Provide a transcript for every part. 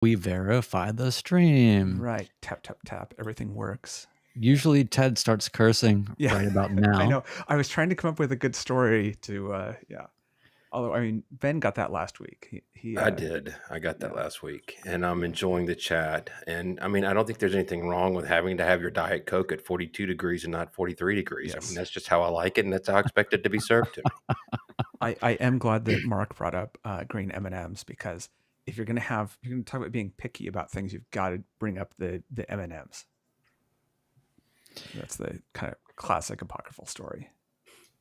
We verify the stream. Right. Tap, tap, tap. Everything works. Usually Ted starts cursing right about now. I know. I was trying to come up with a good story to, Although, I mean, Ben got that last week. I did. I got that last week, and I'm enjoying the chat. And I mean, I don't think there's anything wrong with having to have your Diet Coke at 42 degrees and not 43 degrees. Yes. I mean, that's just how I like it, and that's how I expect it to be served to me. I am glad that Mark brought up green M&Ms, because if you're going to talk about being picky about things, you've got to bring up the M&Ms. That's the kind of classic apocryphal story.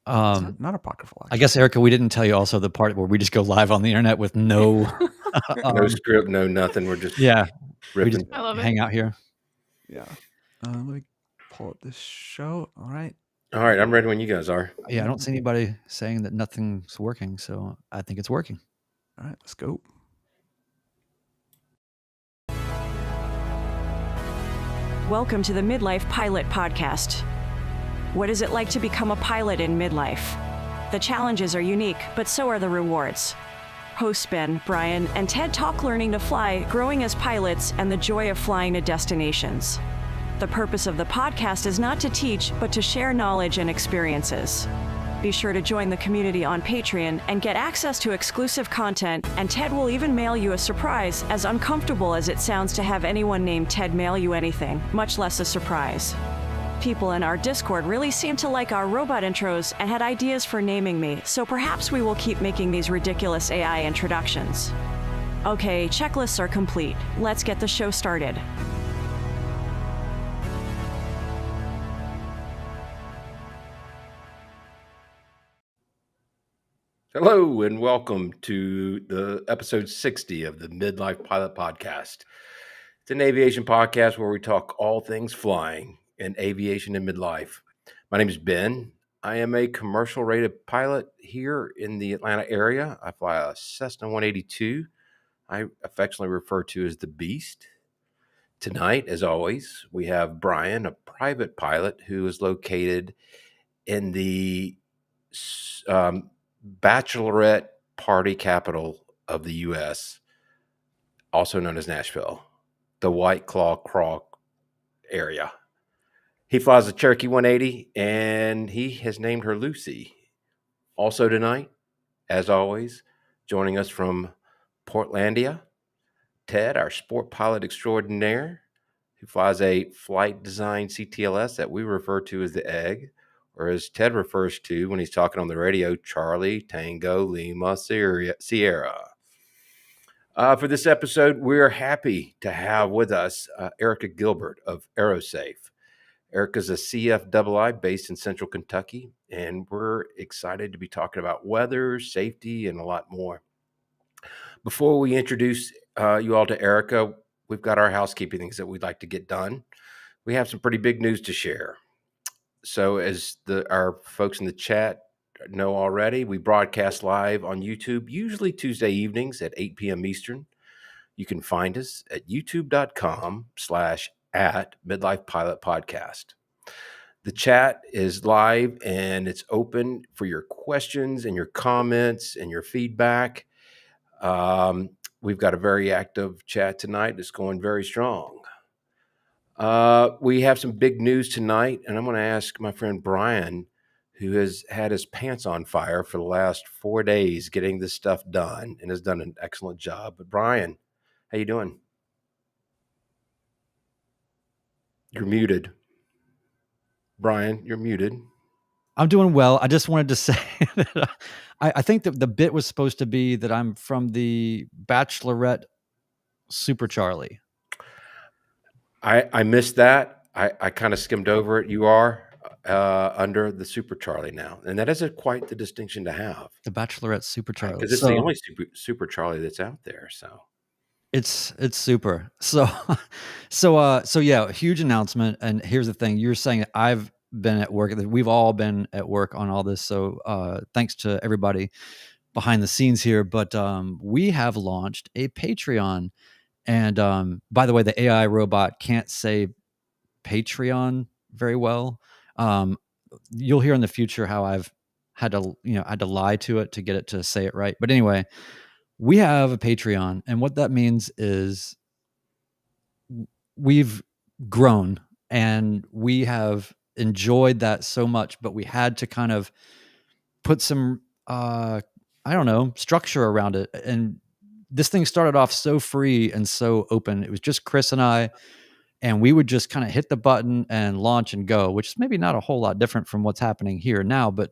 Not apocryphal, actually. I guess, Erica, we didn't tell you also the part where we just go live on the internet with no no script, no nothing. We're just we just hang out here. Yeah. Let me pull up this show. All right. I'm ready when you guys are. Yeah, I don't see anybody saying that nothing's working, so I think it's working. All right, let's go. Welcome to the Midlife Pilot Podcast. What is it like to become a pilot in midlife? The challenges are unique, but so are the rewards. Hosts Ben, Brian, and Ted talk learning to fly, growing as pilots, and the joy of flying to destinations. The purpose of the podcast is not to teach, but to share knowledge and experiences. Be sure to join the community on Patreon and get access to exclusive content, and Ted will even mail you a surprise, as uncomfortable as it sounds to have anyone named Ted mail you anything, much less a surprise. People in our Discord really seem to like our robot intros and had ideas for naming me, so perhaps we will keep making these ridiculous AI introductions. Okay, checklists are complete. Let's get the show started. Hello, and welcome to the episode 60 of the Midlife Pilot Podcast. It's an aviation podcast where we talk all things flying and aviation in midlife. My name is Ben. I am a commercial rated pilot here in the Atlanta area. I fly a Cessna 182. I affectionately refer to as the Beast. Tonight, as always, we have Brian, a private pilot who is located in the bachelorette party capital of the U.S., also known as Nashville, the White Claw Craw area. He flies a Cherokee 180, and he has named her Lucy. Also tonight, as always, joining us from Portlandia, Ted, our sport pilot extraordinaire, who flies a flight design CTLS that we refer to as the Egg, or as Ted refers to when he's talking on the radio, Charlie Tango Lima Sierra. For this episode, we're happy to have with us Erica Gilbert of AeroSafe. Erica's a CFII based in Central Kentucky, and we're excited to be talking about weather, safety, and a lot more. Before we introduce you all to Erica, we've got our housekeeping things that we'd like to get done. We have some pretty big news to share. So as our folks in the chat know already, we broadcast live on YouTube, usually Tuesday evenings at 8 p.m. Eastern. You can find us at youtube.com/@midlifepilotpodcast. The chat is live and it's open for your questions and your comments and your feedback. We've got a very active chat tonight. It's going very strong. We have some big news tonight, and I'm going to ask my friend Brian, who has had his pants on fire for the last 4 days getting this stuff done and has done an excellent job. But Brian, how you doing? You're muted. Brian, you're muted. I'm doing well. I just wanted to say that I think that the bit was supposed to be that I'm from the Bachelorette Super Charlie. I missed that. I kind of skimmed over it. You are under the Super Charlie now, and that is quite the distinction to have. The Bachelorette Super Charlie, because it's the only Super Charlie that's out there. So it's super. So yeah, huge announcement. And here's the thing: you're saying I've been at work. We've all been at work on all this. So thanks to everybody behind the scenes here. But we have launched a Patreon. And by the way, the AI robot can't say Patreon very well. You'll hear in the future how I've had to lie to it to get it to say it right. But anyway, we have a Patreon, and what that means is we've grown and we have enjoyed that so much, but we had to kind of put some, I don't know, structure around it. And this thing started off so free and so open. It was just Chris and I, and we would just kind of hit the button and launch and go, which is maybe not a whole lot different from what's happening here now, but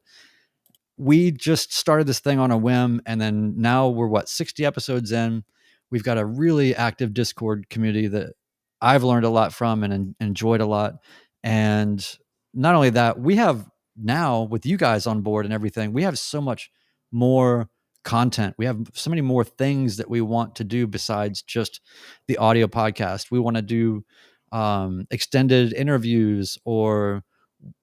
we just started this thing on a whim. And then now we're 60 episodes in. We've got a really active Discord community that I've learned a lot from and enjoyed a lot. And not only that, we have now, with you guys on board and everything, we have so much more content. We have so many more things that we want to do besides just the audio podcast. We want to do extended interviews, or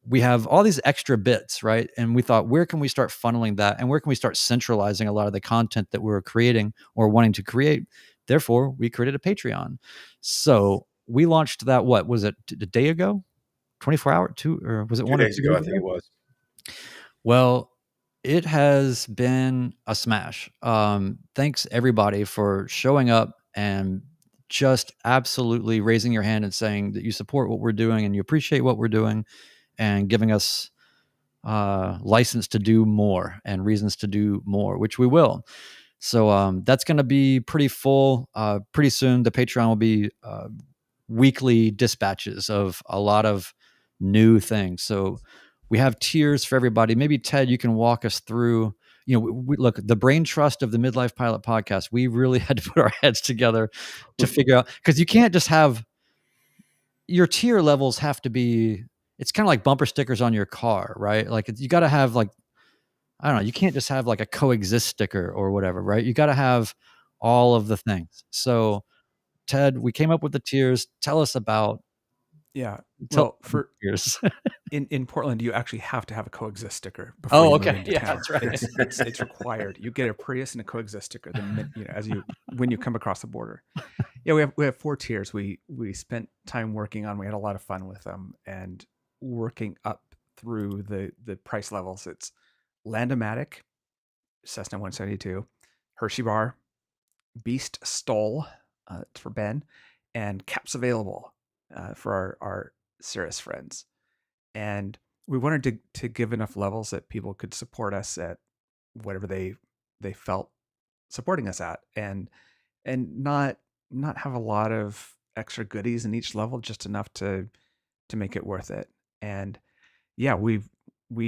we have all these extra bits, right? And we thought, where can we start funneling that? And where can we start centralizing a lot of the content that we're creating or wanting to create? Therefore, we created a Patreon. So we launched that, what was it, a day ago? 24 hour, or was it 2 days ago? I think it was. Well, it has been a smash. Thanks everybody for showing up and just absolutely raising your hand and saying that you support what we're doing and you appreciate what we're doing, and giving us license to do more and reasons to do more, which we will. So that's going to be pretty full. Pretty soon, the Patreon will be weekly dispatches of a lot of new things. So we have tiers for everybody. Maybe Ted, you can walk us through. Look, the brain trust of the Midlife Pilot podcast. We really had to put our heads together to figure out, because you can't just have your tier levels have to be. It's kind of like bumper stickers on your car, right? Like you got to have I don't know. You can't just have like a coexist sticker or whatever, right? You got to have all of the things. So Ted, we came up with the tiers. Tell us about. Yeah. Well, for tiers. in Portland, you actually have to have a coexist sticker before you move into town. That's right. It's required. You get a Prius and a coexist sticker when you come across the border. Yeah, we have 4 tiers. We spent time working on. We had a lot of fun with them and working up through the price levels. It's Landomatic, Cessna 172, Hershey Bar, Beast Stole, it's for Ben, and Caps Available for our Cirrus friends. And we wanted to give enough levels that people could support us at whatever they felt supporting us at, and not have a lot of extra goodies in each level, just enough to make it worth it. And yeah, we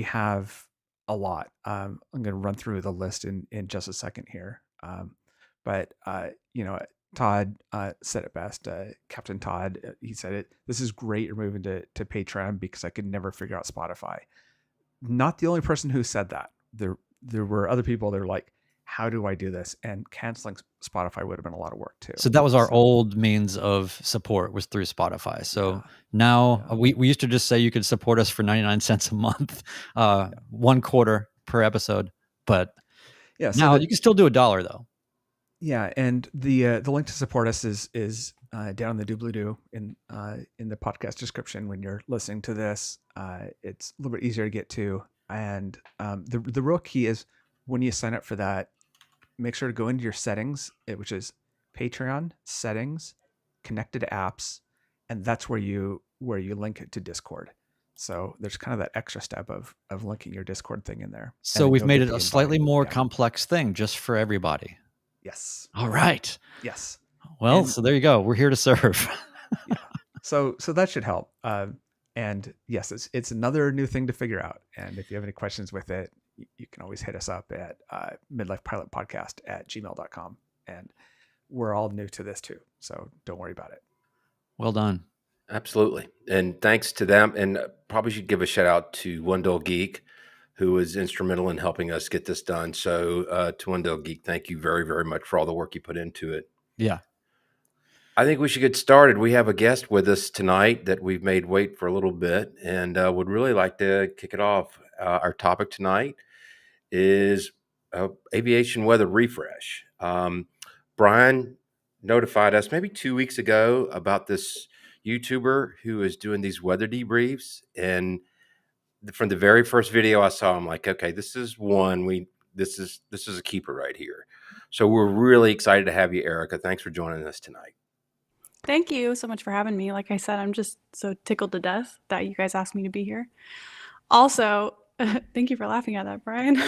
have a lot. I'm going to run through the list in just a second here. But Todd said it best. Captain Todd, he said it. This is great. You're moving to Patreon because I could never figure out Spotify. Not the only person who said that. There were other people that were like, how do I do this? And canceling Spotify would have been a lot of work too. So that was our old means of support, was through Spotify. So now we used to just say you could support us for 99 cents a month, 1 quarter per episode. But now you can still do $1 though. Yeah, and the link to support us is down in the doobly-doo in the podcast description when you're listening to this. It's a little bit easier to get to, and the real key is when you sign up for that, make sure to go into your settings, which is Patreon settings, connected apps, and that's where you link it to Discord. So there's kind of that extra step of linking your Discord thing in there. So we've made it a slightly more complex thing just for everybody. Yes. All right. Yes. Well, so there you go. We're here to serve. Yeah. So that should help. And yes, it's another new thing to figure out. And if you have any questions with it, you can always hit us up at midlifepilotpodcast@gmail.com. And we're all new to this too, so don't worry about it. Well done. Absolutely. And thanks to them. And probably should give a shout out to One Dull Geek, who was instrumental in helping us get this done. So to One Dull Geek, thank you very, very much for all the work you put into it. Yeah. I think we should get started. We have a guest with us tonight that we've made wait for a little bit, and would really like to kick it off. Our topic tonight is aviation weather refresh. Brian notified us maybe 2 weeks ago about this YouTuber who is doing these weather debriefs, and from the very first video I saw, I'm like, okay, this is one this is a keeper right here. So we're really excited to have you, Erica. Thanks for joining us tonight. Thank you so much for having me. Like I said, I'm just so tickled to death that you guys asked me to be here. Also, thank you for laughing at that, Brian.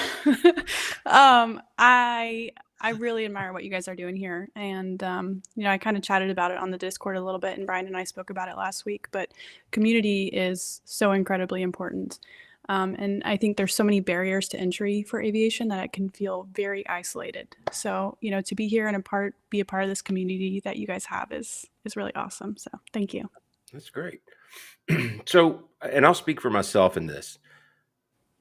I really admire what you guys are doing here, and I kind of chatted about it on the Discord a little bit, and Brian and I spoke about it last week. But community is so incredibly important, and I think there's so many barriers to entry for aviation that it can feel very isolated. So to be here and be a part of this community that you guys have is really awesome. So thank you. That's great. So, and I'll speak for myself in this.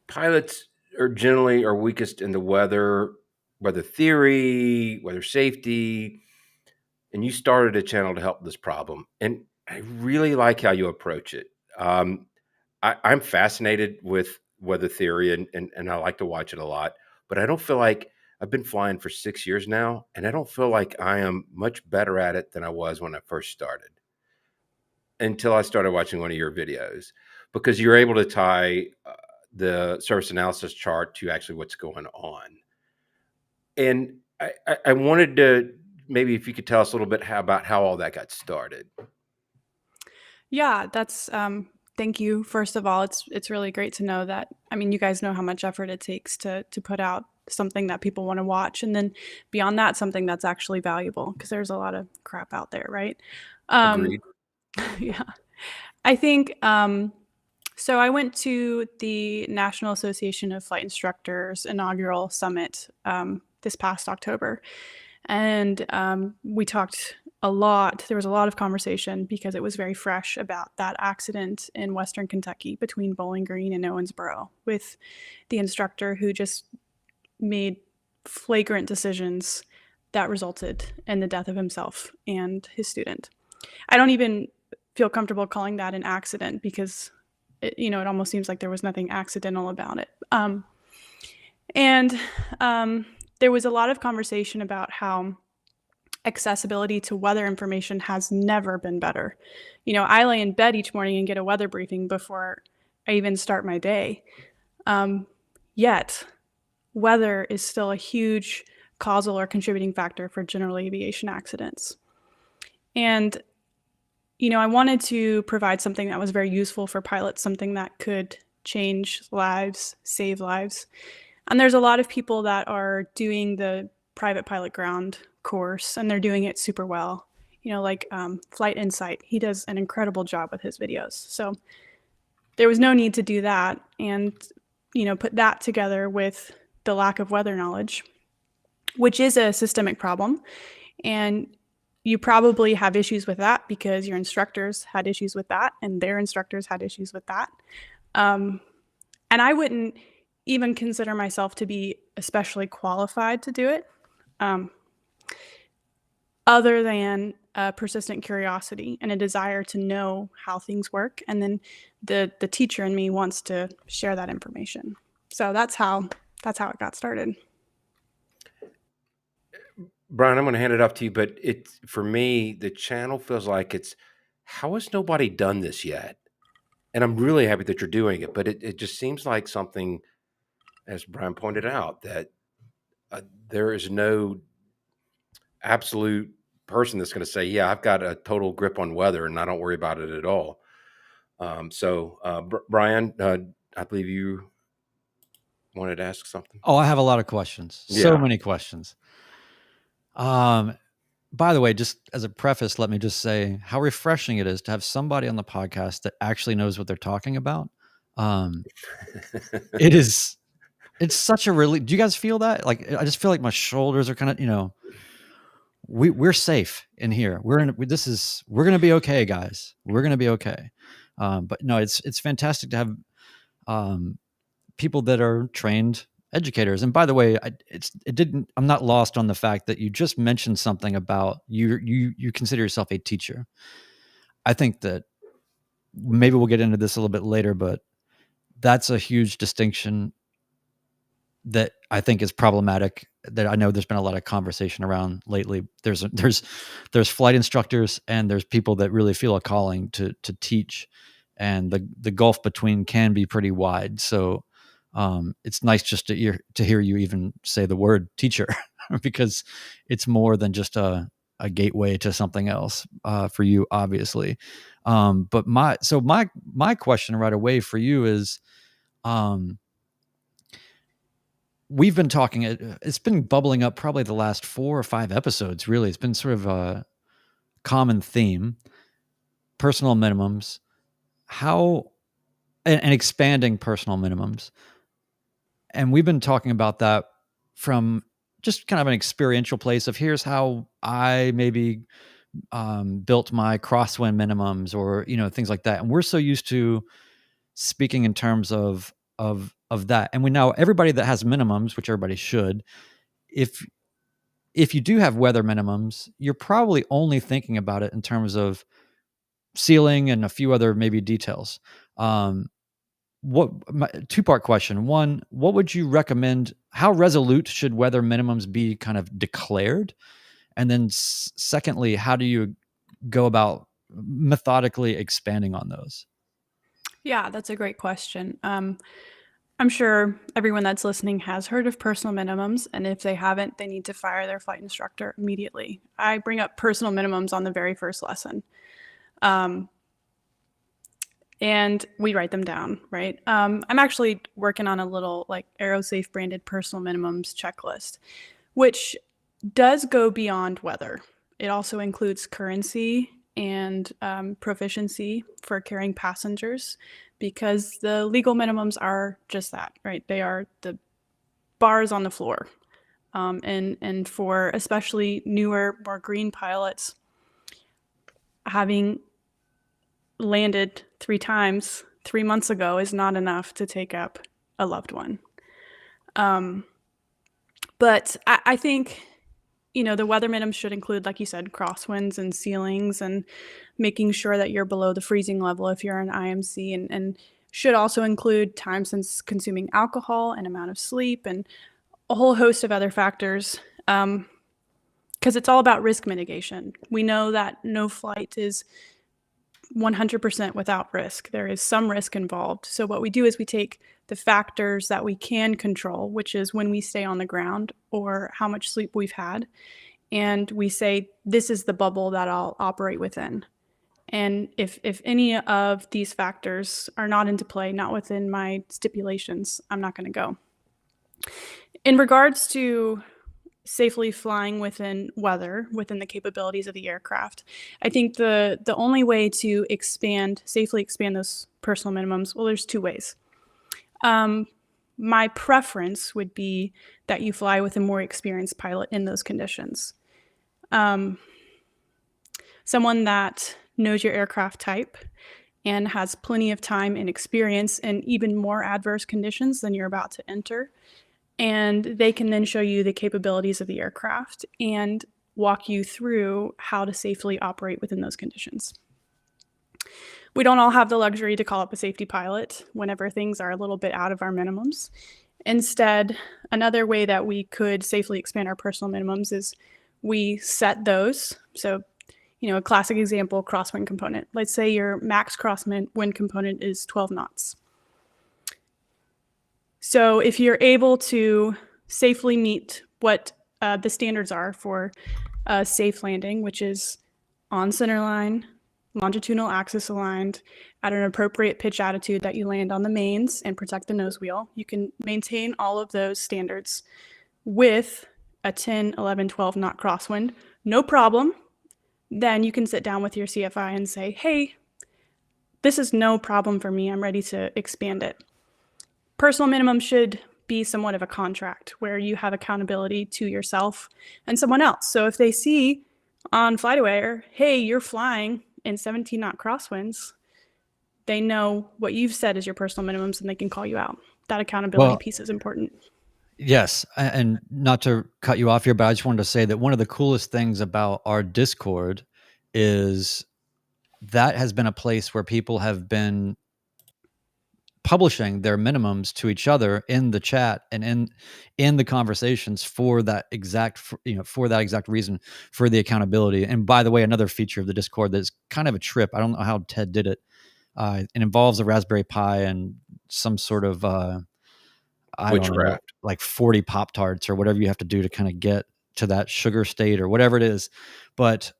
Pilots are generally weakest in the weather theory, weather safety, and you started a channel to help this problem. And I really like how you approach it. I'm fascinated with weather theory and I like to watch it a lot, but I don't feel like I've been flying for 6 years now, and I don't feel like I am much better at it than I was when I first started until I started watching one of your videos, because you're able to tie the service analysis chart to actually what's going on. And I wanted to, maybe if you could tell us a little bit about how all that got started. Yeah, that's thank you. First of all, it's really great to know that, you guys know how much effort it takes to put out something that people want to watch, and then beyond that, something that's actually valuable, because there's a lot of crap out there, right? Agreed. Yeah. I think so I went to the National Association of Flight Instructors inaugural summit this past October, and we talked a lot. There was a lot of conversation because it was very fresh about that accident in Western Kentucky between Bowling Green and Owensboro, with the instructor who just made flagrant decisions that resulted in the death of himself and his student. I don't even feel comfortable calling that an accident, because it almost seems like there was nothing accidental about it. And there was a lot of conversation about how accessibility to weather information has never been better. I lay in bed each morning and get a weather briefing before I even start my day. Yet, weather is still a huge causal or contributing factor for general aviation accidents. And I wanted to provide something that was very useful for pilots, something that could change lives, save lives. And there's a lot of people that are doing the private pilot ground course, and they're doing it super well. Like Flight Insight, he does an incredible job with his videos. So there was no need to do that, and put that together with the lack of weather knowledge, which is a systemic problem. And you probably have issues with that because your instructors had issues with that, and their instructors had issues with that. And I wouldn't even consider myself to be especially qualified to do it, other than a persistent curiosity and a desire to know how things work. And then the teacher in me wants to share that information. So that's how it got started. Brian, I'm going to hand it off to you, but for me, the channel feels like how has nobody done this yet? And I'm really happy that you're doing it, but it just seems like something, as Brian pointed out, that there is no absolute person that's going to say, yeah, I've got a total grip on weather and I don't worry about it at all. Brian, I believe you wanted to ask something. Oh, I have a lot of questions. Yeah. So many questions. By the way, just as a preface, let me just say how refreshing it is to have somebody on the podcast that actually knows what they're talking about. It's such a relief. Do you guys feel that? Like, I just feel like my shoulders are kind of, we're safe in here. We're going to be okay, guys. We're going to be okay. But no, it's fantastic to have, people that are trained educators. And by the way, I'm not lost on the fact that you just mentioned something about you consider yourself a teacher. I think that maybe we'll get into this a little bit later, but that's a huge distinction that I think is problematic, that I know there's been a lot of conversation around lately. There's flight instructors, and there's people that really feel a calling to teach, and the gulf between can be pretty wide. So it's nice just to hear you even say the word teacher, because it's more than just a a gateway to something else for you, obviously. But my question right away for you is, we've been talking, it's been bubbling up probably the last 4 or 5 episodes, really. It's been sort of a common theme, personal minimums, and expanding personal minimums. And we've been talking about that from just kind of an experiential place of, here's how I maybe built my crosswind minimums, or, things like that. And we're so used to speaking in terms of that. And we know everybody that has minimums, which everybody should, if you do have weather minimums, you're probably only thinking about it in terms of ceiling and a few other maybe details. Two-part question. One, what would you recommend? How resolute should weather minimums be kind of declared? And then secondly, how do you go about methodically expanding on those? Yeah, that's a great question. I'm sure everyone that's listening has heard of personal minimums, and if they haven't, they need to fire their flight instructor immediately. I bring up personal minimums on the very first lesson. And we write them down, right? I'm actually working on a little AeroSafe branded personal minimums checklist, which does go beyond weather. It also includes currency and proficiency for carrying passengers, because the legal minimums are just that, right? They are the bars on the floor. And for especially newer, more green pilots, having landed 3 times 3 months ago is not enough to take up a loved one. But I think, the weather minimums should include, like you said, crosswinds and ceilings, and making sure that you're below the freezing level if you're an IMC, and should also include time since consuming alcohol and amount of sleep and a whole host of other factors, because it's all about risk mitigation. We know that no flight is 100% without risk. There is some risk involved. So what we do is we take the factors that we can control, which is when we stay on the ground or how much sleep we've had, and we say, this is the bubble that I'll operate within. And if any of these factors are not into play, not within my stipulations, I'm not going to go. In regards to safely flying within weather, within the capabilities of the aircraft, I think the only way to safely expand those personal minimums, well, there's 2 ways. My preference would be that you fly with a more experienced pilot in those conditions. Someone that knows your aircraft type and has plenty of time and experience in even more adverse conditions than you're about to enter. And they can then show you the capabilities of the aircraft and walk you through how to safely operate within those conditions. We don't all have the luxury to call up a safety pilot whenever things are a little bit out of our minimums. Instead, another way that we could safely expand our personal minimums is we set those. So, a classic example, crosswind component. Let's say your max crosswind component is 12 knots. So if you're able to safely meet what the standards are for a safe landing, which is on center line, longitudinal axis aligned, at an appropriate pitch attitude that you land on the mains and protect the nose wheel, you can maintain all of those standards with a 10, 11, 12 knot crosswind, no problem. Then you can sit down with your CFI and say, hey, this is no problem for me. I'm ready to expand it. Personal minimum should be somewhat of a contract where you have accountability to yourself and someone else. So if they see on FlightAware, hey, you're flying in 17 knot crosswinds, they know what you've said is your personal minimums and they can call you out. That accountability piece is important. Yes. And not to cut you off here, but I just wanted to say that one of the coolest things about our Discord is that has been a place where people have been publishing their minimums to each other in the chat and in the conversations for that exact reason, for the accountability. And by the way, another feature of the Discord that's kind of a trip. I don't know how Ted did it. It involves a Raspberry Pi and some sort of I don't know, like 40 Pop-Tarts or whatever you have to do to kind of get to that sugar state or whatever it is. But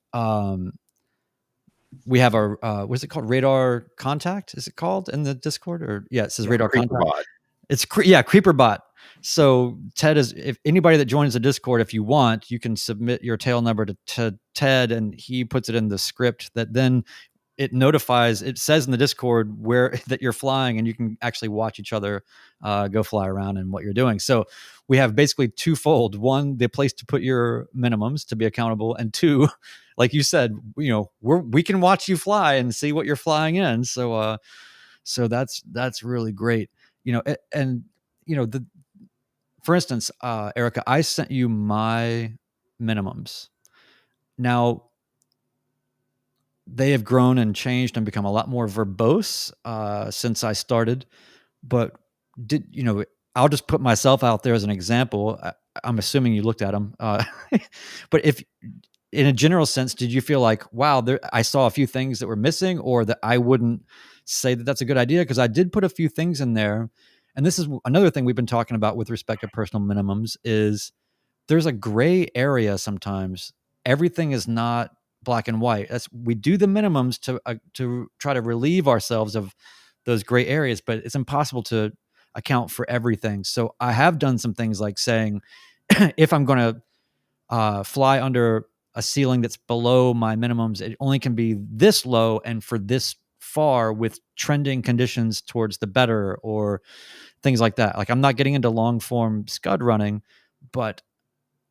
we have our what's it called? Radar contact, is it called in the Discord? Or yeah, it says radar contact. Creeperbot. It's Creeperbot. So Ted is, if anybody that joins the Discord, if you want, you can submit your tail number to Ted, and he puts it in the script that then it notifies. It says in the Discord where that you're flying, and you can actually watch each other go fly around and what you're doing. So we have basically twofold: one, the place to put your minimums to be accountable, and two, like you said, we can watch you fly and see what you're flying in. So so that's really great. And for instance, Erica, I sent you my minimums. Now they have grown and changed and become a lot more verbose since I started. But I'll just put myself out there as an example. I'm assuming you looked at them. But if, in a general sense, did you feel like, wow, I saw a few things that were missing, or that I wouldn't say that that's a good idea? Because I did put a few things in there. And this is another thing we've been talking about with respect to personal minimums, is there's a gray area sometimes. Everything is not black and white. We do the minimums to try to relieve ourselves of those gray areas, but it's impossible to account for everything. So I have done some things like saying, if I'm going to fly under a ceiling that's below my minimums, it only can be this low and for this far, with trending conditions towards the better, or things like that. Like, I'm not getting into long form scud running, but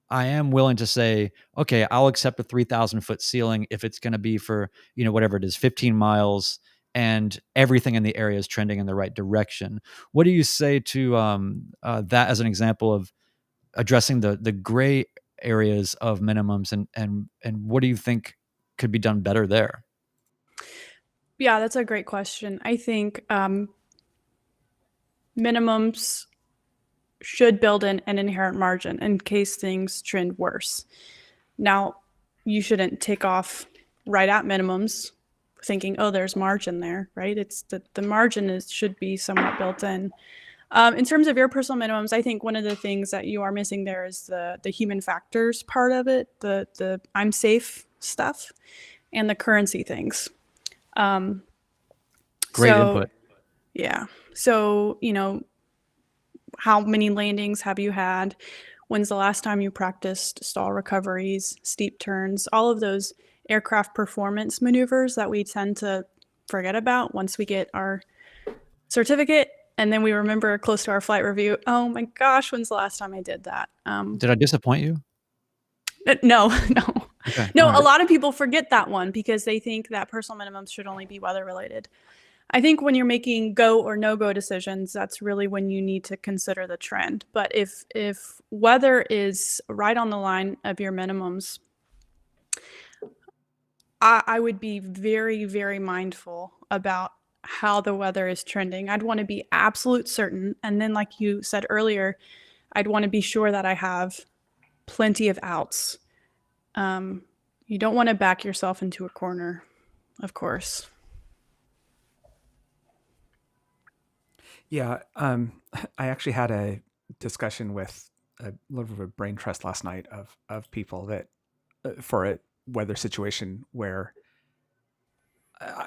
I am willing to say, okay, I'll accept a 3,000 foot ceiling if it's going to be for, whatever it is, 15 miles, and everything in the area is trending in the right direction. What do you say to that as an example of addressing the gray areas of minimums, and what do you think could be done better there? Yeah, that's a great question. I think minimums should build in an inherent margin in case things trend worse. Now, you shouldn't take off right at minimums thinking, oh, there's margin there, right? It's the margin should be somewhat built in. In terms of your personal minimums, I think one of the things that you are missing there is the human factors part of it, the I'm safe stuff, and the currency things. Great input. Yeah. So, how many landings have you had? When's the last time you practiced stall recoveries, steep turns, all of those aircraft performance maneuvers that we tend to forget about once we get our certificate, and then we remember close to our flight review, oh my gosh, when's the last time I did that? Did I disappoint you? No. Okay. No, Right. a lot of people forget that one because they think that personal minimums should only be weather related. I think when you're making go or no-go decisions, that's really when you need to consider the trend. But if weather is right on the line of your minimums, I would be very, very mindful about how the weather is trending. I'd want to be absolute certain. And then, like you said earlier, I'd want to be sure that I have plenty of outs. You don't want to back yourself into a corner, of course. Yeah, I actually had a discussion with a little bit of a brain trust last night of people that for a weather situation where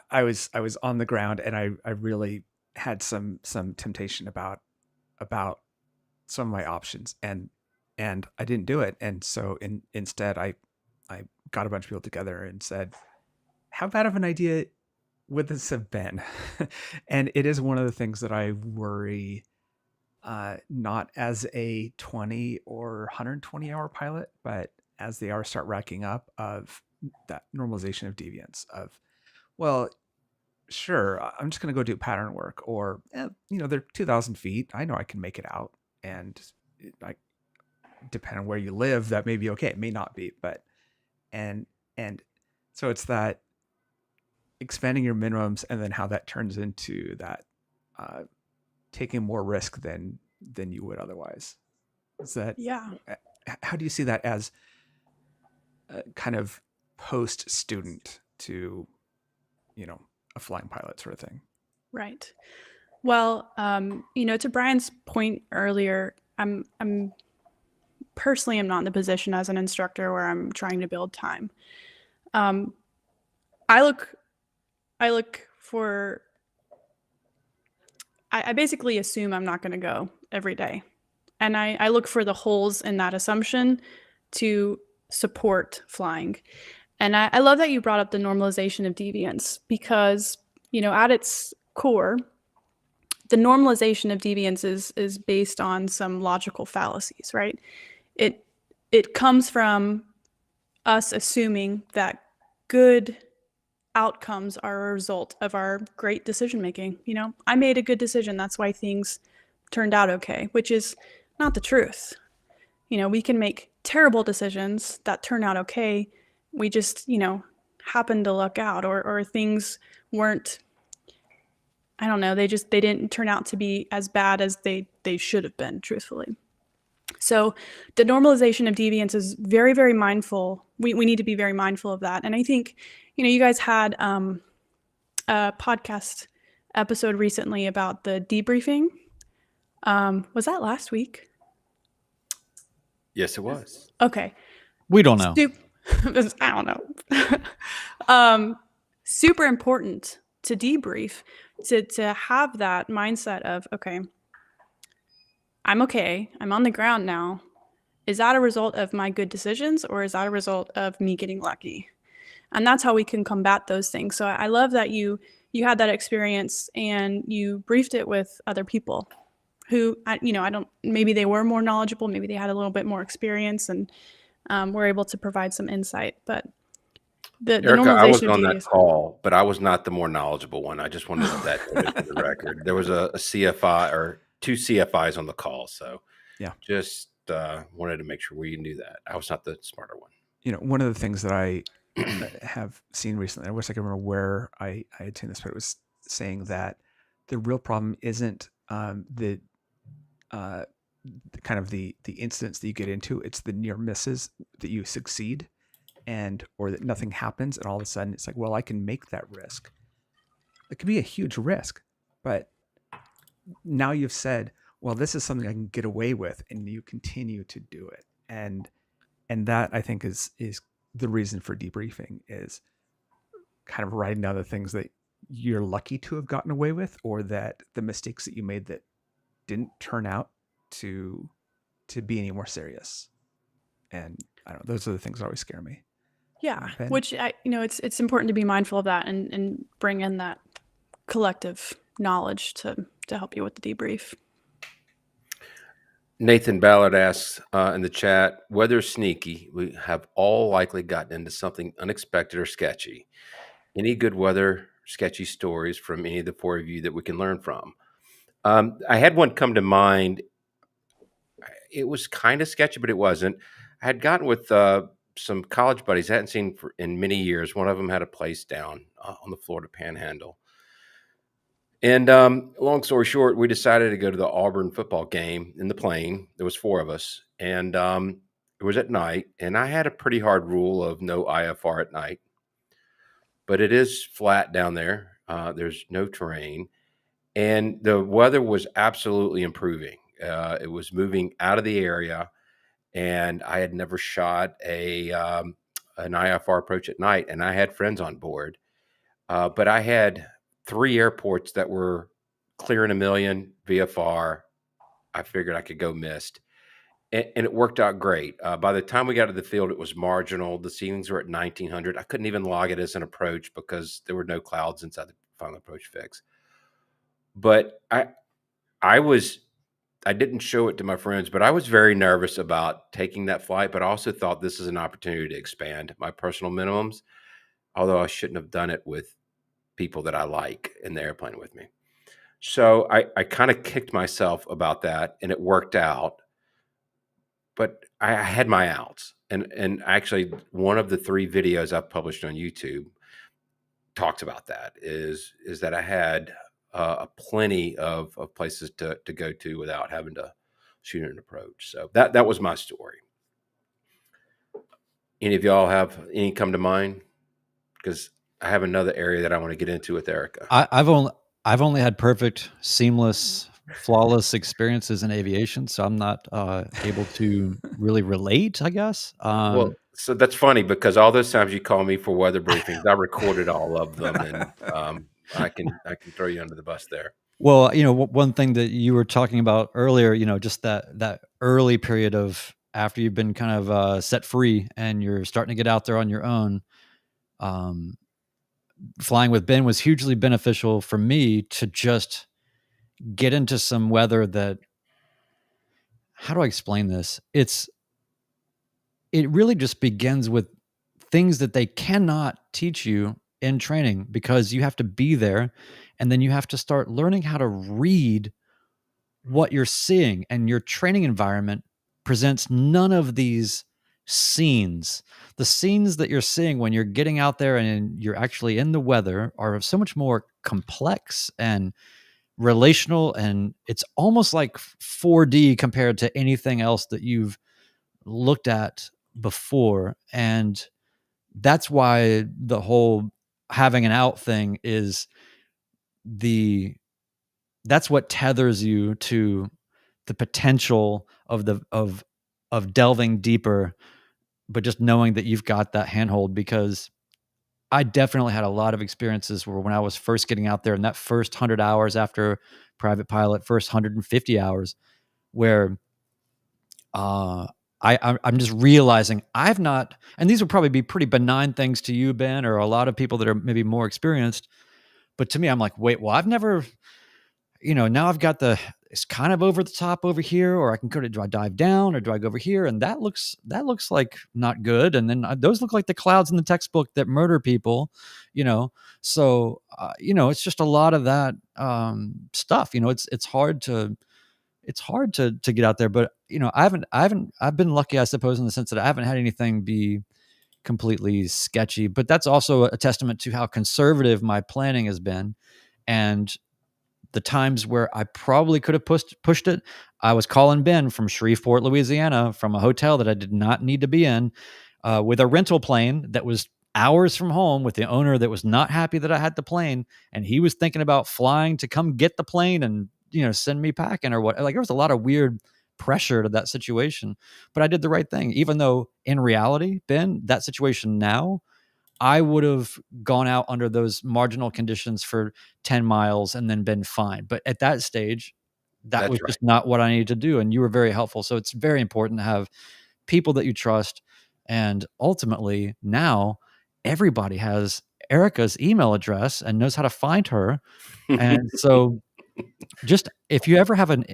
I was on the ground, and I really had some temptation about some of my options, and I didn't do it, and so instead I got a bunch of people together and said, how bad of an idea would this have been? And it is one of the things that I worry, not as a 20 or 120 hour pilot, but as the hours start racking up, of that normalization of deviance of, well, sure, I'm just going to go do pattern work, or, they're 2,000 feet. I know I can make it out. And depending on where you live, that may be okay. It may not be, but, and so it's that expanding your minimums, and then how that turns into that taking more risk than you would otherwise. Is that, yeah? How do you see that as kind of post student to a flying pilot sort of thing? Right. Well, to Brian's point earlier, I'm personally am not in the position as an instructor where I'm trying to build time. I basically assume I'm not going to go every day. And I look for the holes in that assumption to support flying. And I love that you brought up the normalization of deviance, because, at its core, the normalization of deviance is based on some logical fallacies, right? It comes from us assuming that good outcomes are a result of our great decision making. I made a good decision, that's why things turned out okay, which is not the truth. We can make terrible decisions that turn out okay. We just, happen to luck out, or things weren't, I don't know, they didn't turn out to be as bad as they should have been, truthfully. So the normalization of deviance is very, very mindful. We need to be very mindful of that. And I think, you guys had a podcast episode recently about the debriefing. Was that last week? Yes, it was. Okay. We don't know. I don't know. Super important to debrief, to have that mindset of, okay, I'm okay. I'm on the ground now. Is that a result of my good decisions, or is that a result of me getting lucky? And that's how we can combat those things. So I love that you had that experience and you briefed it with other people who, maybe they were more knowledgeable, maybe they had a little bit more experience, and were able to provide some insight. But the Erica, normalization I was of on that deviance. call, but I was not the more knowledgeable one. I just wanted that to the record. There was a CFI or two CFIs on the call, so Yeah. just wanted to make sure we knew that. I was not the smarter one. One of the things that I have seen recently, I wish I could remember where I had seen this, but it was saying that the real problem isn't the kind of the incidents that you get into. It's the near misses that you succeed, or that nothing happens, and all of a sudden it's like, well, I can make that risk. It can be a huge risk, but now you've said, well, this is something I can get away with, and you continue to do it. And that, I think, is the reason for debriefing, is kind of writing down the things that you're lucky to have gotten away with, or that the mistakes that you made that didn't turn out to be any more serious. And I don't know, those are the things that always scare me. Yeah, which it's important to be mindful of that and bring in that collective knowledge to help you with the debrief. Nathan Ballard asks in the chat, whether sneaky, we have all likely gotten into something unexpected or sketchy. Any good weather sketchy stories from any of the four of you that we can learn from? I had one come to mind. It was kind of sketchy, but it wasn't. I had gotten with some college buddies I hadn't seen in many years. One of them had a place down on the Florida Panhandle. And long story short, we decided to go to the Auburn football game in the plane. There was four of us, and it was at night. And I had a pretty hard rule of no IFR at night, but it is flat down there. There's no terrain, and the weather was absolutely improving. It was moving out of the area, and I had never shot an IFR approach at night, and I had friends on board, but I had 3 airports that were clearing a million VFR. I figured I could go missed, and it worked out great. By the time we got to the field, it was marginal. The ceilings were at 1900. I couldn't even log it as an approach because there were no clouds inside the final approach fix. But I didn't show it to my friends, but I was very nervous about taking that flight, but I also thought this is an opportunity to expand my personal minimums, although I shouldn't have done it with people that I like in the airplane with me. So I kind of kicked myself about that, and it worked out. But I had my outs. And actually, one of the 3 videos I've published on YouTube talks about that, is that I had plenty of places to go to without having to shoot an approach. So that was my story. Any of y'all have any come to mind? Because I have another area that I want to get into with Erica. I've only had perfect, seamless flawless experiences in aviation, so I'm not able to really relate, I guess. Well, so that's funny because all those times you call me for weather briefings, I recorded all of them, and I can throw you under the bus there. Well, one thing that you were talking about earlier, just that early period of after you've been kind of set free and you're starting to get out there on your own. Flying with Ben was hugely beneficial for me to just get into some weather that, how do I explain this? It really just begins with things that they cannot teach you in training, because you have to be there and then you have to start learning how to read what you're seeing, and your training environment presents none of these scenes. The scenes that you're seeing when you're getting out there and you're actually in the weather are so much more complex and relational, and it's almost like 4D compared to anything else that you've looked at before. And that's why the whole having an out thing is that's what tethers you to the potential of delving deeper, but just knowing that you've got that handhold. Because I definitely had a lot of experiences where when I was first getting out there, in that first 100 hours after private pilot, first 150 hours, where I'm just realizing I've not, and these would probably be pretty benign things to you, Ben, or a lot of people that are maybe more experienced. But to me, I'm like, wait, well, I've never, now I've got it's kind of over the top over here, or I can do I dive down or do I go over here? And that looks like not good. And then those look like the clouds in the textbook that murder people, So, it's just a lot of that stuff. It's hard to get out there. But I've been lucky, I suppose, in the sense that I haven't had anything be completely sketchy. But that's also a testament to how conservative my planning has been. And the times where I probably could have pushed it, I was calling Ben from Shreveport, Louisiana, from a hotel that I did not need to be in, with a rental plane that was hours from home, with the owner that was not happy that I had the plane, and he was thinking about flying to come get the plane and send me packing or what. Like, there was a lot of weird pressure to that situation, but I did the right thing, even though in reality, Ben, that situation now, I would have gone out under those marginal conditions for 10 miles and then been fine. But at that stage, that That's was right. just not what I needed to do. And you were very helpful. So it's very important to have people that you trust. And ultimately, now everybody has Erica's email address and knows how to find her. And so just if you ever have an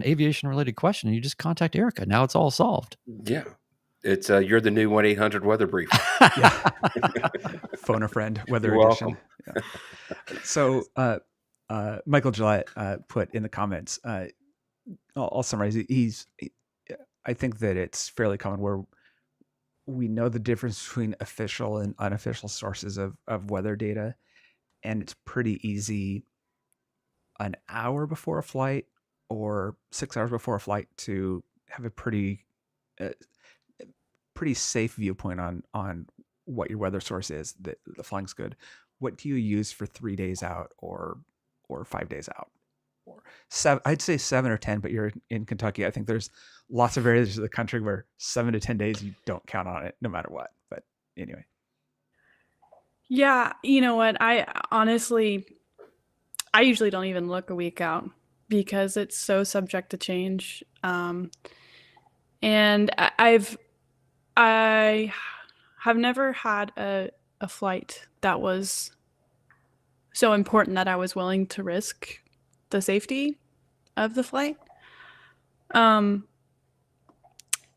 aviation related question, you just contact Erica. Now it's all solved. Yeah. It's you're the new 1-800 weather brief. Phone a friend, weather You're edition. welcome. Yeah. So Michael Gillette put in the comments, I'll summarize it. I think that it's fairly common where we know the difference between official and unofficial sources of weather data. And it's pretty easy an hour before a flight or 6 hours before a flight to have a pretty safe viewpoint on what your weather source is, that the flying's good. What do you use for 3 days out or 5 days out? Or I'd say 7 or 10, but you're in Kentucky. I think there's lots of areas of the country where 7 to 10 days you don't count on it no matter what. But anyway. Yeah, you know what? I usually don't even look a week out because it's so subject to change. And I have never had a flight that was so important that I was willing to risk the safety of the flight.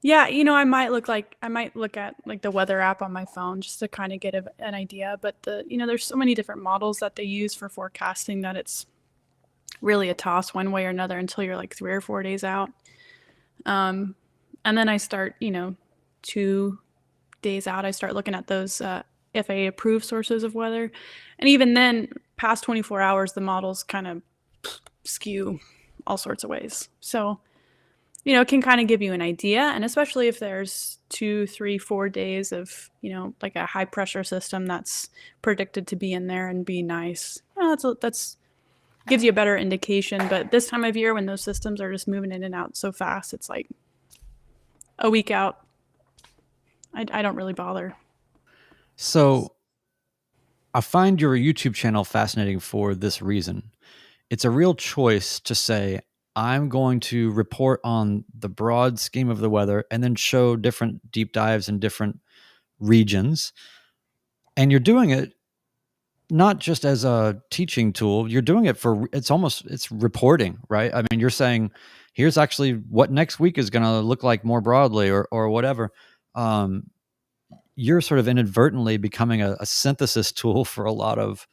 Yeah, I might look at like the weather app on my phone just to kind of get an idea. But there's so many different models that they use for forecasting that it's really a toss one way or another until you're like 3 or 4 days out. And then I start, 2 days out, I start looking at those FAA approved sources of weather. And even then, past 24 hours, the models kind of skew all sorts of ways. So, it can kind of give you an idea. And especially if there's 2, 3, 4 days of, like a high pressure system that's predicted to be in there and be nice. That's gives you a better indication. But this time of year when those systems are just moving in and out so fast, it's like a week out. I don't really bother. So I find your YouTube channel fascinating for this reason. It's a real choice to say, I'm going to report on the broad scheme of the weather and then show different deep dives in different regions. And you're doing it not just as a teaching tool, you're doing it for, it's reporting, right? I mean, you're saying, here's actually what next week is going to look like more broadly or whatever. You're sort of inadvertently becoming a synthesis tool for a lot of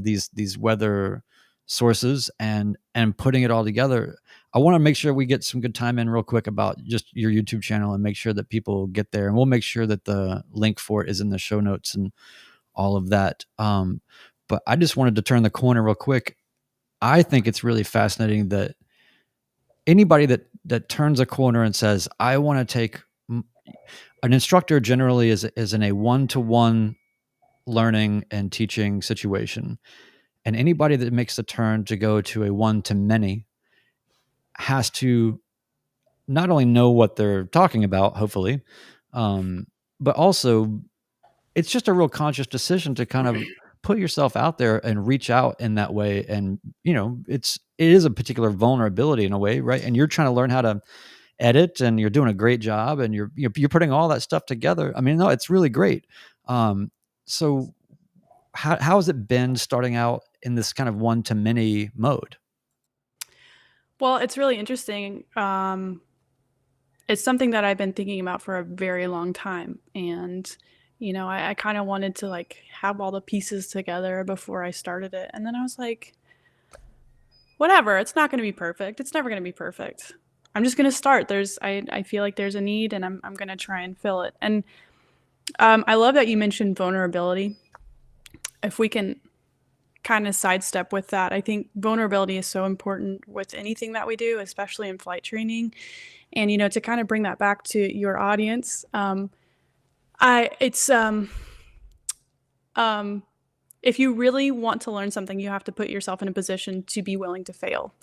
these weather sources and putting it all together. I want to make sure we get some good time in real quick about just your YouTube channel and make sure that people get there, and we'll make sure that the link for it is in the show notes and all of that. But I just wanted to turn the corner real quick. I think it's really fascinating that anybody that turns a corner and says, I want to take an instructor generally is in a one-to-one learning and teaching situation. And anybody that makes the turn to go to a one-to-many has to not only know what they're talking about, hopefully, but also it's just a real conscious decision to kind of put yourself out there and reach out in that way. And, it is a particular vulnerability in a way, right? And you're trying to learn how to edit, and you're doing a great job, and you're putting all that stuff together. I mean, no, it's really great. So how has it been starting out in this kind of one-to-many mode? Well, it's really interesting. It's something that I've been thinking about for a very long time. And, I kind of wanted to like have all the pieces together before I started it. And then I was like, whatever, it's not going to be perfect. It's never going to be perfect. I'm just going to start. I feel like there's a need, and I'm going to try and fill it. And I love that you mentioned vulnerability. If we can kind of sidestep with that, I think vulnerability is so important with anything that we do, especially in flight training. And, to kind of bring that back to your audience, if you really want to learn something, you have to put yourself in a position to be willing to fail.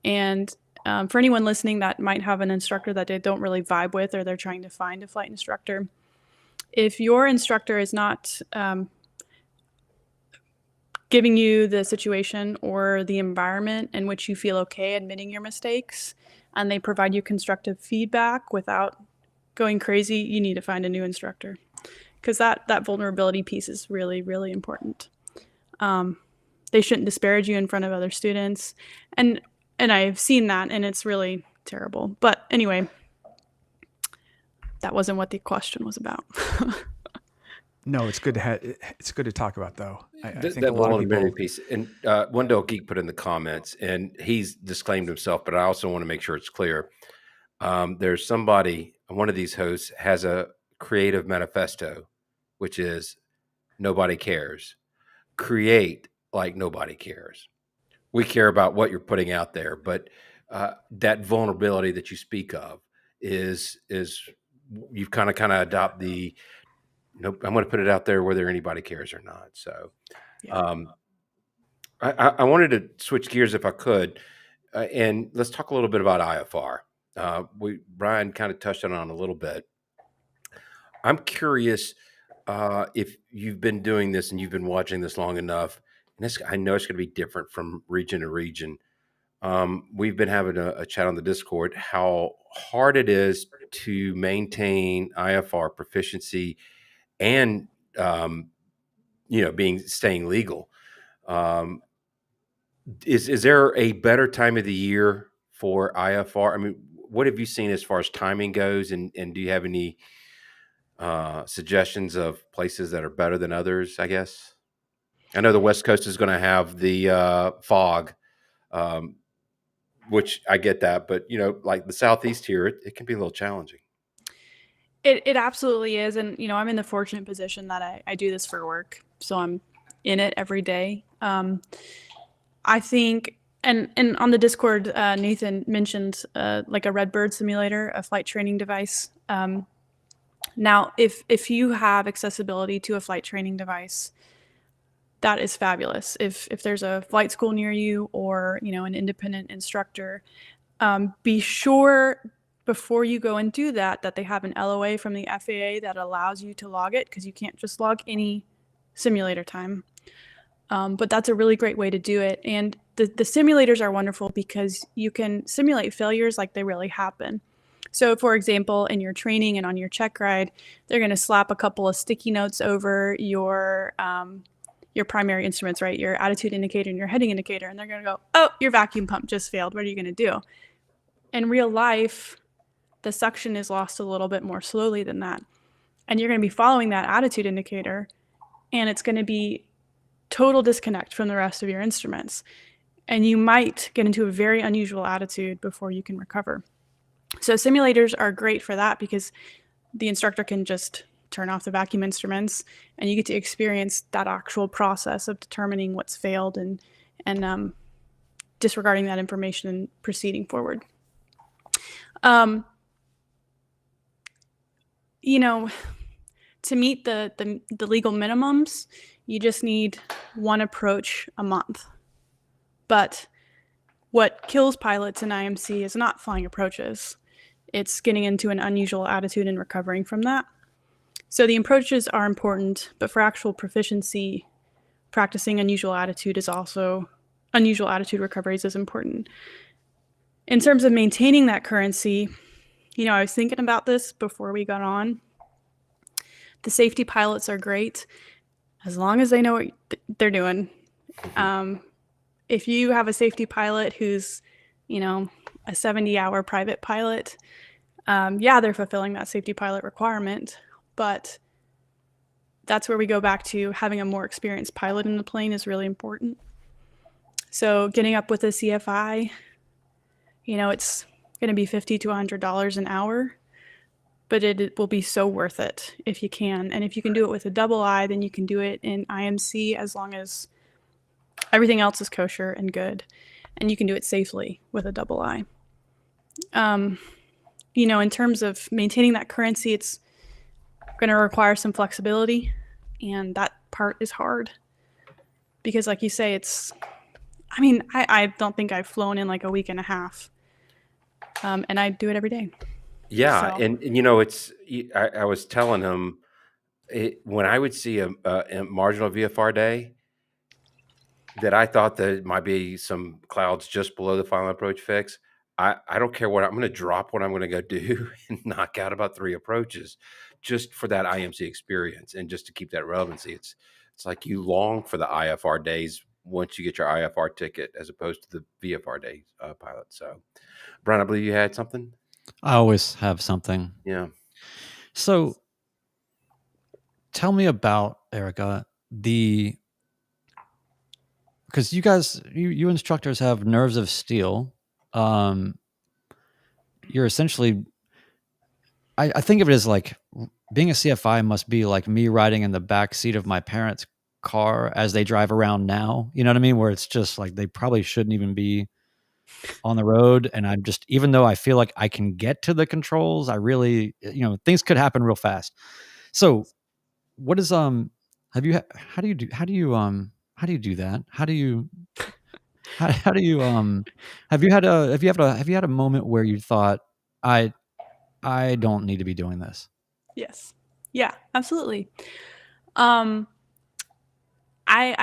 And for anyone listening that might have an instructor that they don't really vibe with, or they're trying to find a flight instructor, if your instructor is not giving you the situation or the environment in which you feel okay admitting your mistakes, and they provide you constructive feedback without going crazy, you need to find a new instructor, because that vulnerability piece is really, really important. They shouldn't disparage you in front of other students. And I've seen that, and it's really terrible. But anyway, that wasn't what the question was about. No, it's good to talk about, though. I think that a lot of vulnerability people. piece, and Wendell Geek put in the comments, and he's disclaimed himself, but I also want to make sure it's clear. There's somebody, one of these hosts has a creative manifesto, which is nobody cares. Create like nobody cares. We care about what you're putting out there, but that vulnerability that you speak of is you've kind of adopt the nope. I'm going to put it out there whether anybody cares or not. So, I wanted to switch gears if I could, and let's talk a little bit about IFR. Brian kind of touched on it a little bit. I'm curious if you've been doing this and you've been watching this long enough, and I know it's going to be different from region to region. We've been having a chat on the Discord how hard it is to maintain IFR proficiency and staying legal. Is there a better time of the year for IFR? I mean, what have you seen as far as timing goes, and do you have any suggestions of places that are better than others? I guess I know the West Coast is going to have the fog, which I get that, but like the Southeast here, it can be a little challenging. It absolutely is. And, I'm in the fortunate position that I do this for work. So I'm in it every day. I think, and on the Discord, Nathan mentioned like a Redbird simulator, a flight training device. Now, if you have accessibility to a flight training device, that is fabulous. If there's a flight school near you or, an independent instructor, be sure before you go and do that they have an LOA from the FAA that allows you to log it, because you can't just log any simulator time. But that's a really great way to do it. And the simulators are wonderful because you can simulate failures like they really happen. So for example, in your training and on your check ride, they're going to slap a couple of sticky notes over your primary instruments, right? Your attitude indicator and your heading indicator. And they're going to go, oh, your vacuum pump just failed. What are you going to do? In real life, the suction is lost a little bit more slowly than that. And you're going to be following that attitude indicator, and it's going to be total disconnect from the rest of your instruments. And you might get into a very unusual attitude before you can recover. So simulators are great for that because the instructor can just turn off the vacuum instruments, and you get to experience that actual process of determining what's failed and disregarding that information and proceeding forward. To meet the legal minimums, you just need one approach a month. But what kills pilots in IMC is not flying approaches. It's getting into an unusual attitude and recovering from that. So the approaches are important, but for actual proficiency, practicing unusual attitude recoveries is important. In terms of maintaining that currency, I was thinking about this before we got on. The safety pilots are great as long as they know what they're doing. If you have a safety pilot who's, a 70-hour private pilot, they're fulfilling that safety pilot requirement, but that's where we go back to having a more experienced pilot in the plane is really important. So getting up with a CFI, it's going to be $50 to $100 an hour, but it will be so worth it if you can. And if you can do it with a double I, then you can do it in IMC as long as everything else is kosher and good. And you can do it safely with a double I. In terms of maintaining that currency, it's going to require some flexibility. And that part is hard. Because like you say, I don't think I've flown in like a week and a half. And I do it every day. Yeah, So. and I was telling him when I would see a marginal VFR day that I thought that might be some clouds just below the final approach fix. I don't care what I'm going to drop, what I'm going to go do, and knock out about 3 approaches, just for that IMC experience and just to keep that relevancy. It's like you long for the IFR days once you get your IFR ticket, as opposed to the VFR day pilot. So, Brian, I believe you had something. I always have something. Yeah. So tell me about, Erica, because you guys, you instructors have nerves of steel. You're essentially, I think of it as like being a CFI must be like me riding in the back seat of my parents' car as they drive around now. You know what I mean? Where it's just like they probably shouldn't even be on the road, and I'm just, even though I feel like I can get to the controls, I really, things could happen real fast. So what is how do you do that? How do you have you had a moment where you thought I don't need to be doing this? Yes. Yeah, absolutely. I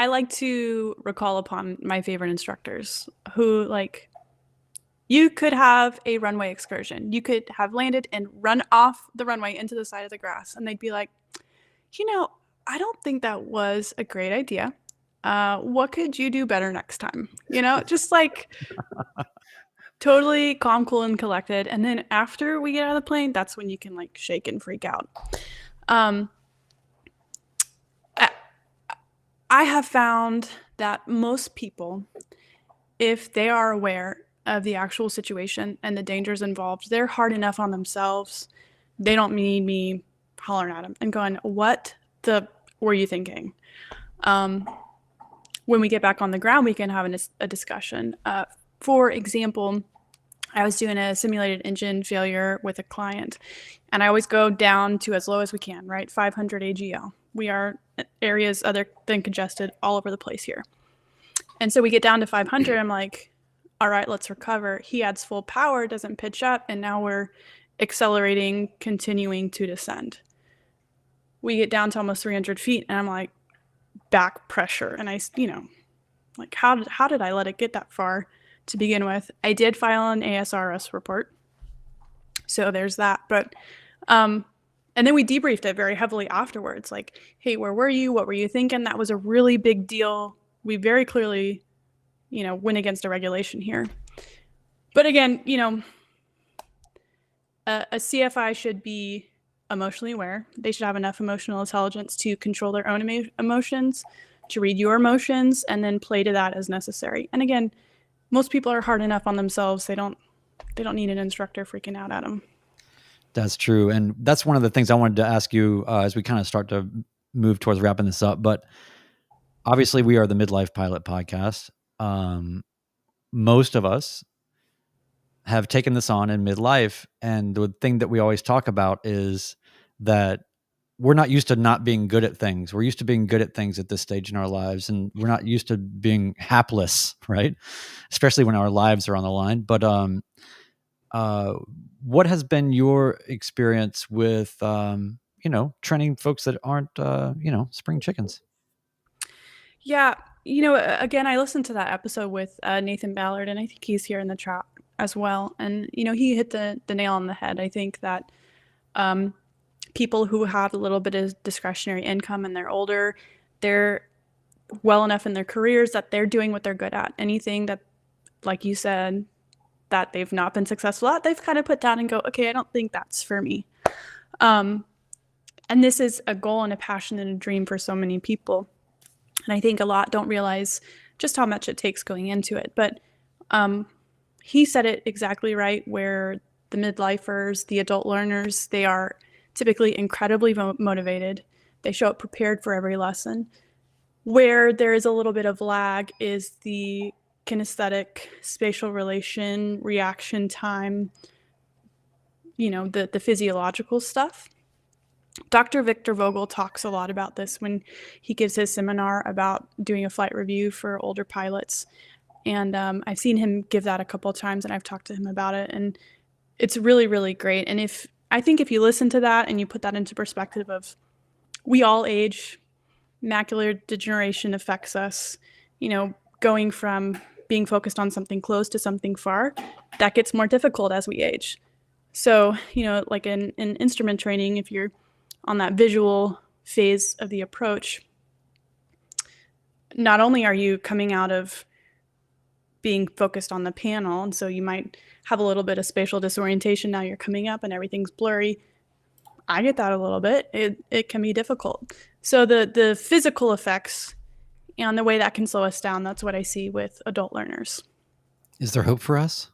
like to recall upon my favorite instructors who, like, you could have a runway excursion. You could have landed and run off the runway into the side of the grass, and they'd be like, I don't think that was a great idea. What could you do better next time? Just like totally calm, cool, and collected. And then after we get out of the plane, that's when you can like shake and freak out. I have found that most people, if they are aware of the actual situation and the dangers involved, they're hard enough on themselves. They don't need me hollering at them and going, what the were you thinking? When we get back on the ground, we can have a discussion. For example, I was doing a simulated engine failure with a client, and I always go down to as low as we can, right? 500 AGL. we are areas other than congested all over the place here. And so we get down to 500. I'm like, all right, let's recover. He adds full power, doesn't pitch up, and now we're accelerating, continuing to descend. We get down to almost 300 feet, and I'm like, back pressure. And I, like, how did I let it get that far to begin with? I did file an ASRS report. So there's that. But, and then we debriefed it very heavily afterwards. Like, hey, where were you? What were you thinking? That was a really big deal. We very clearly, went against a regulation here. But again, a CFI should be emotionally aware. They should have enough emotional intelligence to control their own emotions, to read your emotions, and then play to that as necessary. And again, most people are hard enough on themselves. They don't need an instructor freaking out at them. That's true. And that's one of the things I wanted to ask you as we kind of start to move towards wrapping this up. But obviously we are the Midlife Pilot Podcast. Most of us have taken this on in midlife. And the thing that we always talk about is that we're not used to not being good at things. We're used to being good at things at this stage in our lives, and we're not used to being hapless, right? Especially when our lives are on the line. But what has been your experience with, training folks that aren't, spring chickens? Yeah. Again, I listened to that episode with Nathan Ballard, and I think he's here in the chat as well. And, he hit the nail on the head. I think that people who have a little bit of discretionary income and they're older, they're well enough in their careers that they're doing what they're good at. Anything that, like you said, that they've not been successful at, they've kind of put down and go, okay, I don't think that's for me. And this is a goal and a passion and a dream for so many people. And I think a lot don't realize just how much it takes going into it. But he said it exactly right, where the midlifers, the adult learners, they are typically incredibly motivated. They show up prepared for every lesson. Where there is a little bit of lag is the kinesthetic, spatial relation, reaction time, the physiological stuff. Dr. Victor Vogel talks a lot about this when he gives his seminar about doing a flight review for older pilots. And I've seen him give that a couple of times, and I've talked to him about it. And it's really, really great. And I think if you listen to that and you put that into perspective of we all age, macular degeneration affects us, going from being focused on something close to something far, that gets more difficult as we age. So, like in instrument training, if you're on that visual phase of the approach, not only are you coming out of being focused on the panel, and so you might have a little bit of spatial disorientation. Now you're coming up and everything's blurry. I get that a little bit. It can be difficult. So the physical effects and the way that can slow us down, that's what I see with adult learners. Is there hope for us?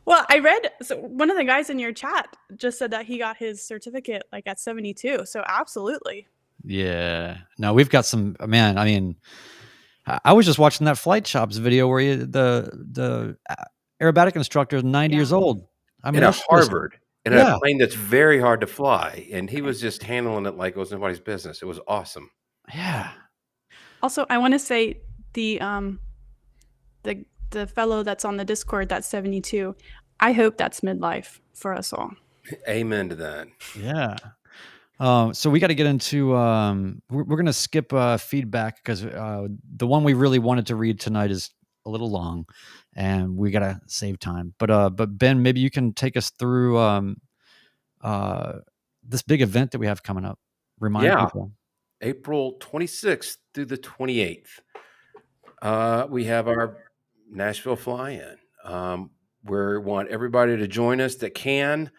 Well, I read, so one of the guys in your chat just said that he got his certificate like at 72. So absolutely. Yeah. No, we've got some, man. I mean, I was just watching that Flight Shops video where the aerobatic instructor is 90 years old. I mean, in Harvard, in yeah. a plane that's very hard to fly, and he was just handling it like it was nobody's business. It was awesome. Yeah. Also, I want to say the fellow that's on the Discord, that's 72. I hope that's midlife for us all. Amen to that. Yeah. So we got to get into, we're going to skip feedback because the one we really wanted to read tonight is a little long and we got to save time. But Ben, maybe you can take us through this big event that we have coming up. Remind people. April 26th through the 28th. We have our Nashville fly-in. We want everybody to join us that can.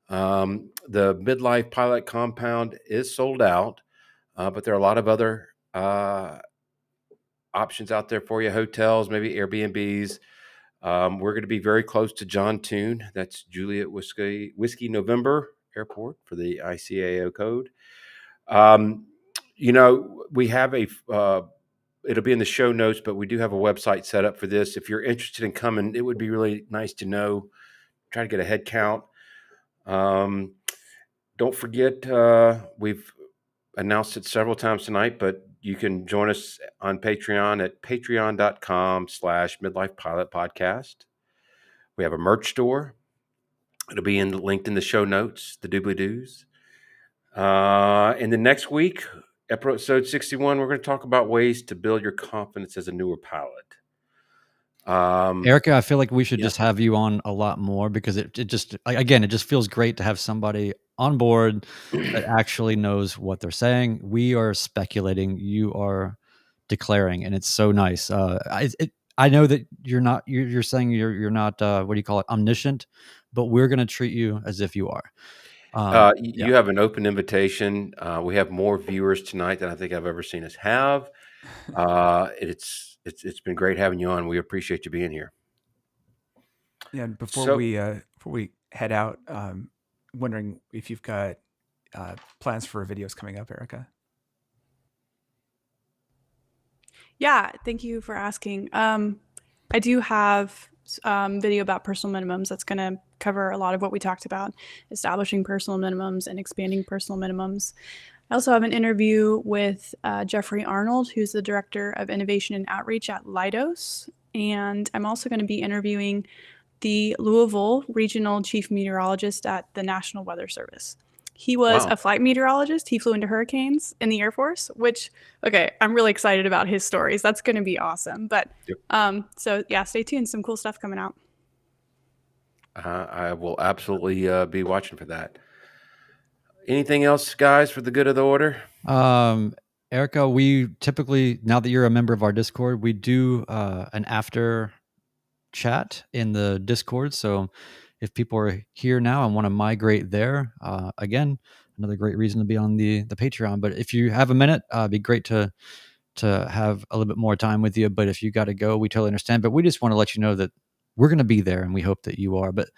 The Midlife Pilot Compound is sold out, but there are a lot of other options out there for you. Hotels, maybe Airbnbs. We're going to be very close to John Toon. That's Juliet Whiskey November Airport for the ICAO code. We have it'll be in the show notes, but we do have a website set up for this. If you're interested in coming, it would be really nice to know. Try to get a head count. Don't forget, we've announced it several times tonight, but you can join us on Patreon at patreon.com/midlifepilotpodcast. We have a merch store. It'll be linked in the show notes, the doobly-doos. And the next week, episode 61, we're going to talk about ways to build your confidence as a newer pilot. Erica, I feel like we should just have you on a lot more, because it just feels great to have somebody on board that actually knows what they're saying. We are speculating, you are declaring, and it's so nice. I know that you're saying you're not what do you call it, omniscient, but we're going to treat you as if you are. You have an open invitation. We have more viewers tonight than I think I've ever seen us have. It's been great having you on. We appreciate you being here. Yeah, and before we head out, wondering if you've got plans for videos coming up, Erica. Yeah, thank you for asking. I do have video about personal minimums that's going to cover a lot of what we talked about, establishing personal minimums and expanding personal minimums. I also have an interview with Jeffrey Arnold, who's the Director of Innovation and Outreach at Leidos. And I'm also going to be interviewing the Louisville Regional Chief Meteorologist at the National Weather Service. He was a flight meteorologist. He flew into hurricanes in the Air Force, which, I'm really excited about his stories. That's going to be awesome. But so yeah, stay tuned. Some cool stuff coming out. I will absolutely be watching for that. Anything else, guys, for the good of the order? Erica, we typically, now that you're a member of our Discord, we do an after chat in the Discord. So if people are here now and want to migrate there, again, another great reason to be on the Patreon. But if you have a minute, it'd be great to have a little bit more time with you. But if you got to go, we totally understand. But we just want to let you know that we're going to be there, and we hope that you are. But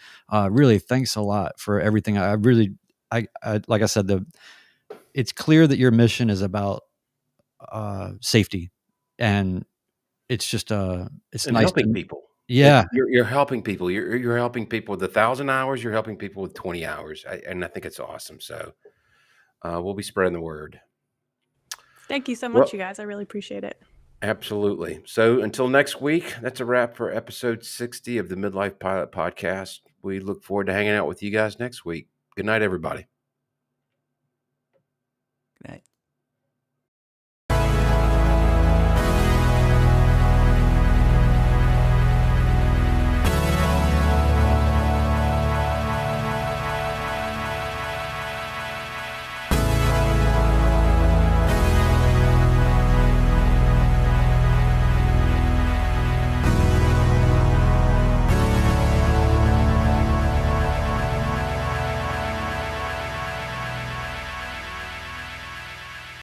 really, thanks a lot for everything. I like I said, it's clear that your mission is about safety, and it's just it's nice helping people. Yeah, you're helping people. You're helping people with 1,000 hours. You're helping people with 20 hours, and I think it's awesome. So we'll be spreading the word. Thank you so much, you guys. I really appreciate it. Absolutely. So until next week, that's a wrap for episode 60 of the Midlife Pilot Podcast. We look forward to hanging out with you guys next week. Good night, everybody.